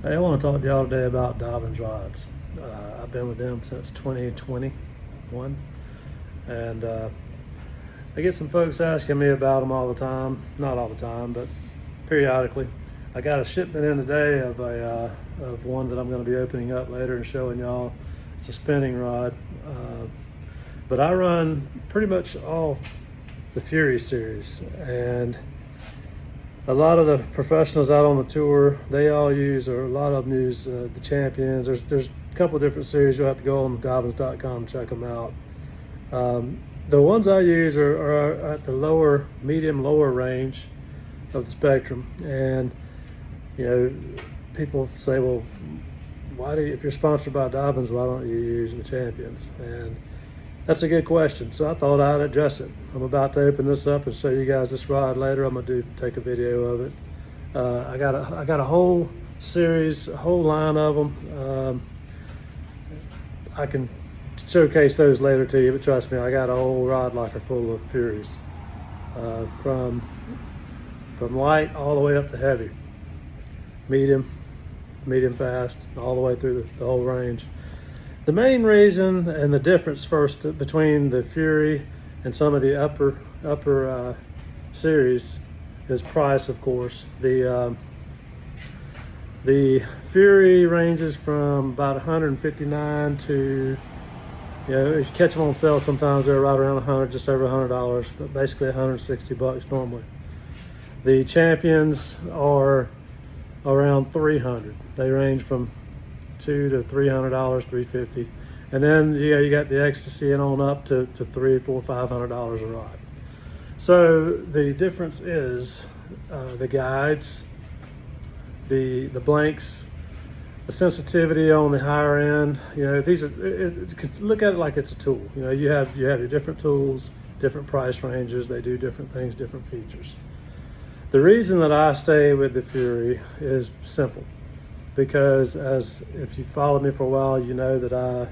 Hey, I want to talk to y'all today about Dobyn's rods. I've been with them since 2021, and I get some folks asking me about them all the time. Not all the time, but periodically. I got a shipment in today of one that I'm going to be opening up later and showing y'all. It's a spinning rod, but I run pretty much all the Fury series, and a lot of the professionals out on the tour, they all use, or a lot of them use the Champions. There's a couple of different series. You'll have to go on Dobyns.com and check them out. The ones I use are at the lower range of the spectrum. And, you know, people say, well, if you're sponsored by Dobyns, why don't you use the Champions? And that's a good question. So I thought I'd address it. I'm about to open this up and show you guys this rod later. I'm gonna take a video of it. I got a whole series, a whole line of them. I can showcase those later to you, but trust me, I got a whole rod locker full of Furies, from light all the way up to heavy, medium fast, all the way through the whole range. The main reason and the difference first between the Fury and some of the upper series is price, of course. The Fury ranges from about 159 to, you know, if you catch them on sale, sometimes they're right around 100, just over $100, but basically 160 bucks normally. The Champions are around 300. They range from $200 to $300, $350, and then you got the Ecstasy and on up to $300, $400, $500 a rod. So the difference is the guides, the blanks, the sensitivity on the higher end. You know, these are look at it like it's a tool. You know, you have your different tools, different price ranges. They do different things, different features. The reason that I stay with the Fury is simple. Because if you followed me for a while, you know that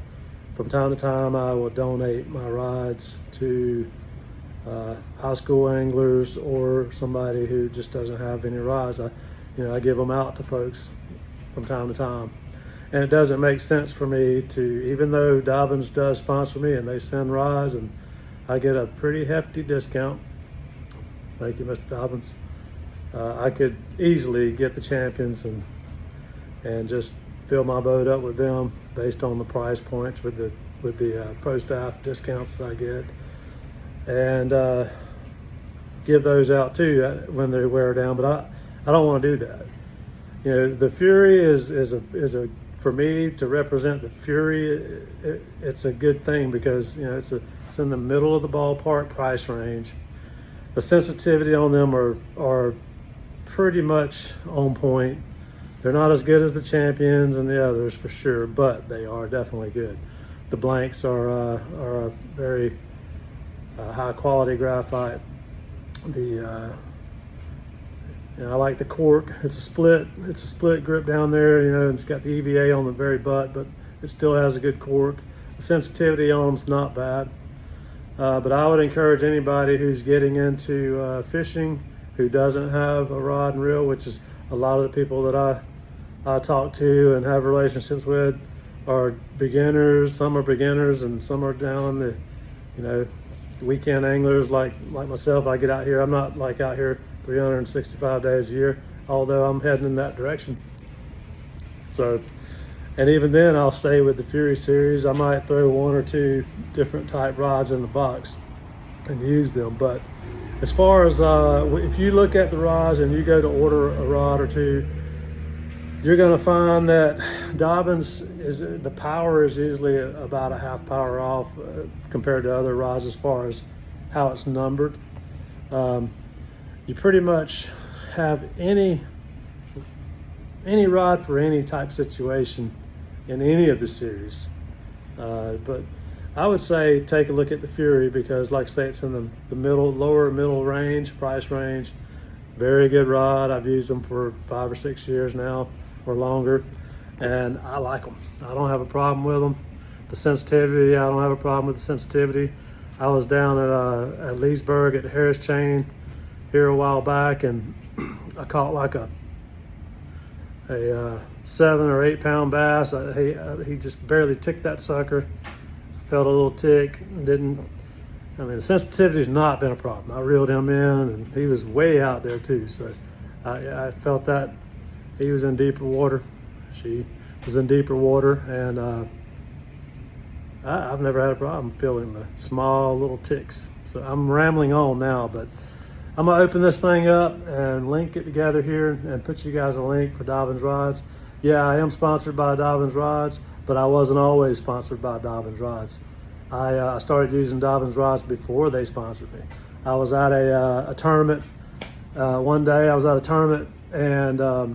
from time to time, I will donate my rods to high school anglers or somebody who just doesn't have any rods. I give them out to folks from time to time. And it doesn't make sense for me to, even though Dobyns does sponsor me and they send rods and I get a pretty hefty discount. Thank you, Mr. Dobyns. I could easily get the Champions and just fill my boat up with them based on the price points with the pro staff discounts that I get, and give those out too when they wear down. But I don't want to do that. You know, the Fury is a for me to represent the Fury. It's a good thing because, you know, it's in the middle of the ballpark price range. The sensitivity on them are pretty much on point. They're not as good as the Champions and the others for sure, but they are definitely good. The blanks are a very high quality graphite. I like the cork. It's a split grip down there. You know, it's got the EVA on the very butt, but it still has a good cork. The sensitivity on them's not bad. But I would encourage anybody who's getting into fishing who doesn't have a rod and reel, which is a lot of the people that I talk to and have relationships with are beginners. Some are beginners and some are down the, you know, weekend anglers like myself. I get out here. I'm not like out here 365 days a year, although I'm heading in that direction. So, and even then I'll stay with the Fury series. I might throw one or two different type rods in the box and use them. But as far as if you look at the rods and you go to order a rod or two, you're going to find that Dobyns the power is usually about a half power off compared to other rods as far as how it's numbered. You pretty much have any rod for any type situation in any of the series. But I would say take a look at the Fury because, like I say, it's in the lower middle range, price range. Very good rod. I've used them for 5 or 6 years now or longer, and I like them. I don't have a problem with them. The sensitivity, I don't have a problem with the sensitivity. I was down at Leesburg at Harris Chain here a while back, and I caught like a a 7 or 8 pound bass. He just barely ticked that sucker. Felt a little tick. I mean, the sensitivity's not been a problem. I reeled him in, and he was way out there too. So I felt that he was in deeper water. She was in deeper water, and I've never had a problem feeling the small little ticks. So I'm rambling on now, but I'm gonna open this thing up and link it together here and put you guys a link for Dobyn's Rods. Yeah, I am sponsored by Dobyn's Rods, but I wasn't always sponsored by Dobyn's Rods. I started using Dobyn's Rods before they sponsored me. I was at a tournament one day. I was at a tournament, and I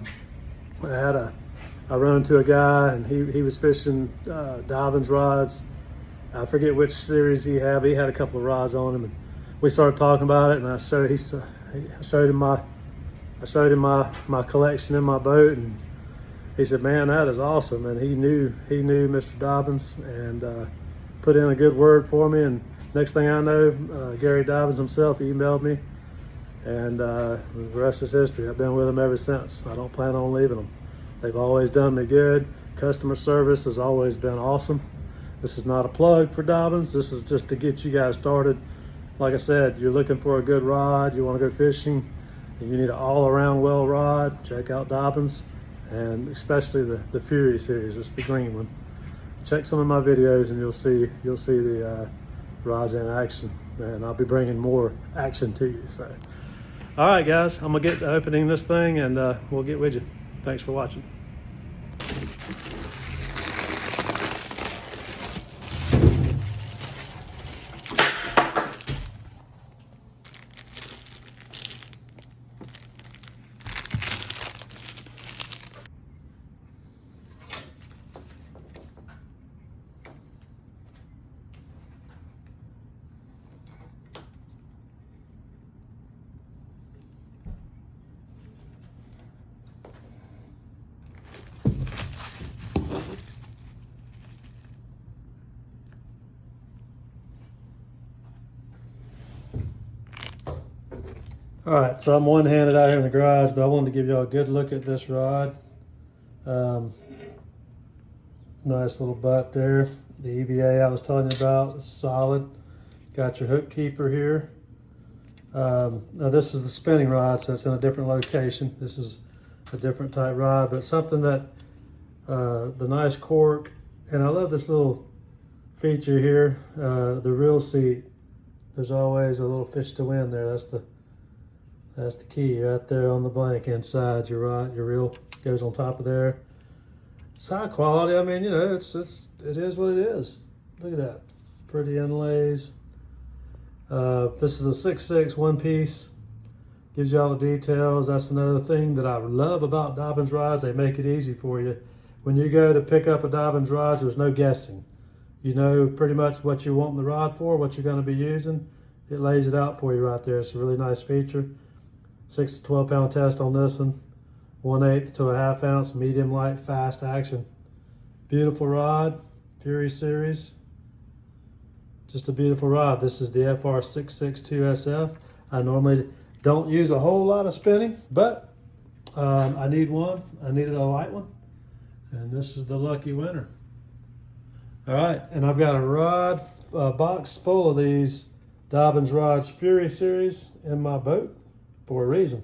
run into a guy, and he was fishing Dobyn's Rods. I forget which series he had, but he had a couple of rods on him, and we started talking about it. And I showed him my collection in my boat, and he said, "Man, that is awesome." And he knew Mr. Dobyns, and put in a good word for me. And next thing I know, Gary Dobyns himself emailed me, and the rest is history. I've been with them ever since. I don't plan on leaving them. They've always done me good. Customer service has always been awesome. This is not a plug for Dobyns. This is just to get you guys started. Like I said, you're looking for a good rod, you want to go fishing, and you need an all-around well rod, check out Dobyns, and especially the Fury series. It's the green one. Check some of my videos, and you'll see the rods in action, and I'll be bringing more action to you. So, all right, guys, I'm gonna get to opening this thing, and we'll get with you. Thanks for watching. All right, so I'm one-handed out here in the garage, but I wanted to give y'all a good look at this rod. Nice little butt there. The EVA I was telling you about is solid. Got your hook keeper here. Now this is the spinning rod, so it's in a different location. This is a different type rod, but something that the nice cork, and I love this little feature here, the reel seat. There's always a little fish to win there. That's the key right there on the blank inside. Your reel goes on top of there. It's high quality. I mean, you know, it is what it is. Look at that, pretty inlays. This is a 6.6 one piece. Gives you all the details. That's another thing that I love about Dobyn's rods. They make it easy for you. When you go to pick up a Dobyn's rods, there's no guessing. You know pretty much what you want the rod for, what you're going to be using. It lays it out for you right there. It's a really nice feature. 6 to 12 pound test on this one. 1/8 to a 1/2 ounce, medium light, fast action. Beautiful rod, Fury series. Just a beautiful rod. This is the FR662 SF. I normally don't use a whole lot of spinning, but I need one. I needed a light one, and this is the lucky winner. All right, and I've got a rod box full of these Dobyn's Rods Fury series in my boat for a reason.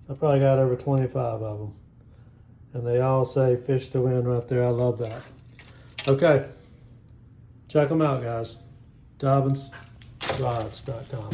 I probably got over 25 of them, and they all say fish to win right there. I love that. Okay, check them out, guys. DobynsRods.com.